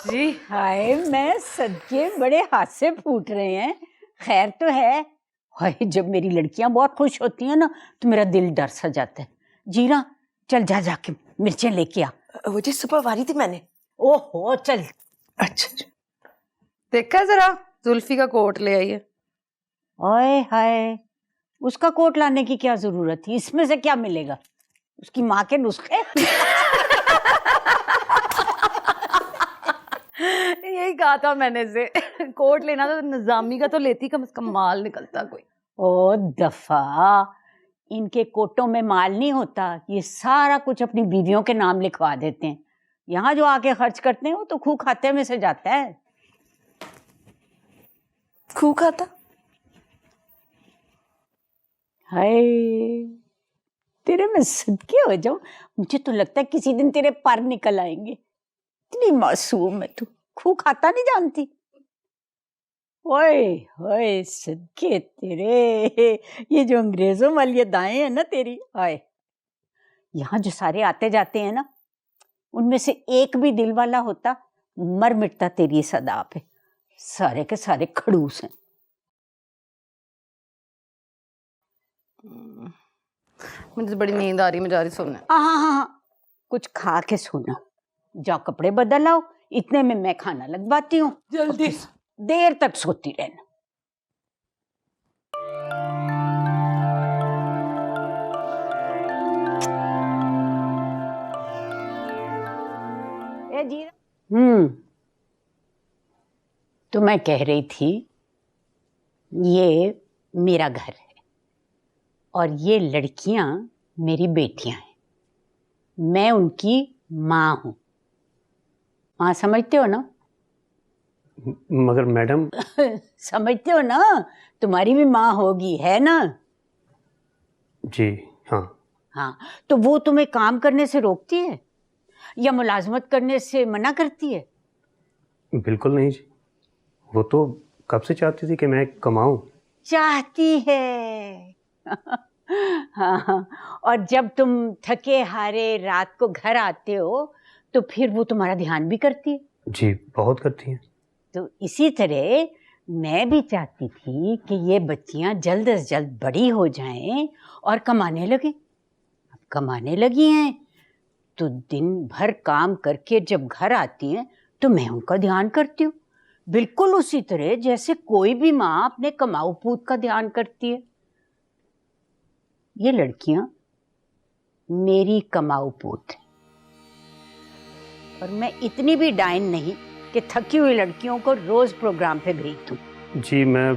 जी हाय, मैं सदके बड़े हाथ से फूट रहे हैं। खैर तो है। हाय, जब मेरी लड़कियां बहुत खुश होती हैं ना तो मेरा दिल डर सा जाता है। जीरा, चल जा जाके मिर्चें लेके आ। वो जी सुबह वारी थी मैंने। ओहो, चल। अच्छा देखा जरा, जुल्फी का कोट ले आई है। ओए हाय, उसका कोट लाने की क्या जरूरत थी? इसमें से क्या मिलेगा? उसकी माँ के नुस्खे। यही कहा था मैंने से, कोट लेना तो निजामी का तो लेती, कम से कम माल निकलता कोई। ओ दफा, इनके कोटों में माल नहीं होता। ये सारा कुछ अपनी बीवियों के नाम लिखवा देते हैं। यहाँ जो आके खर्च करते हैं वो तो खूह खाते में से जाता है। खूह खाता? हाय, तेरे में सदके हो जाऊं। मुझे तो लगता है किसी दिन तेरे पर निकल आएंगे। इतनी मासूम है तू, खूह खाता नहीं जानती। ओए ओए, सदके तेरे, ये जो अंग्रेजों वाली अदाएं हैं ना तेरी। हाय, यहाँ जो सारे आते जाते हैं ना, उनमें से एक भी दिल वाला होता मर मिटता तेरी इस अदा पे। सारे के सारे खड़ूस हैं। मुझे तो बड़ी नींद आ रही, मैं जा रही सोने। हाँ, कुछ खा के सोना। जाओ कपड़े बदल आओ, इतने में मैं खाना लगवाती हूँ। जल्दी। देर तक सोती रहना। ए जी। तो मैं कह रही थी, ये मेरा घर है और ये लड़कियां मेरी बेटियां हैं। मैं उनकी माँ हूँ। माँ समझते हो ना? मगर मैडम। समझते हो ना, तुम्हारी भी माँ होगी, है ना? जी हाँ। हाँ, तो वो तुम्हें काम करने से रोकती है या मुलाजमत करने से मना करती है? बिल्कुल नहीं जी, वो तो कब से चाहती थी कि मैं कमाऊं। चाहती है। हाँ, और जब तुम थके हारे रात को घर आते हो तो फिर वो तुम्हारा ध्यान भी करती है। जी बहुत करती हैं। तो इसी तरह मैं भी चाहती थी कि ये बच्चियां जल्द से जल्द बड़ी हो जाएं और कमाने लगे। अब कमाने लगी हैं तो दिन भर काम करके जब घर आती हैं तो मैं उनका ध्यान करती हूँ, बिल्कुल उसी तरह जैसे कोई भी माँ अपने कमाऊ पूत का ध्यान करती है। ये लड़कियां मेरी कमाऊ पूत हैं और मैं इतनी भी डाइन नहीं कि थकी हुई लड़कियों को रोज प्रोग्राम पे भेज दूं। जी मैं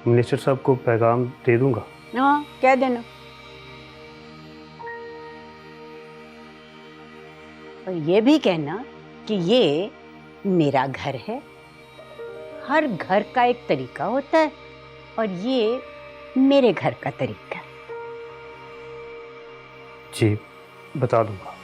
मिनिस्टर साहब को पैगाम दे दूंगा। हाँ, कह देना। और ये भी कहना कि ये मेरा घर है। हर घर का एक तरीका होता है और ये मेरे घर का तरीका। जी बता दूंगा।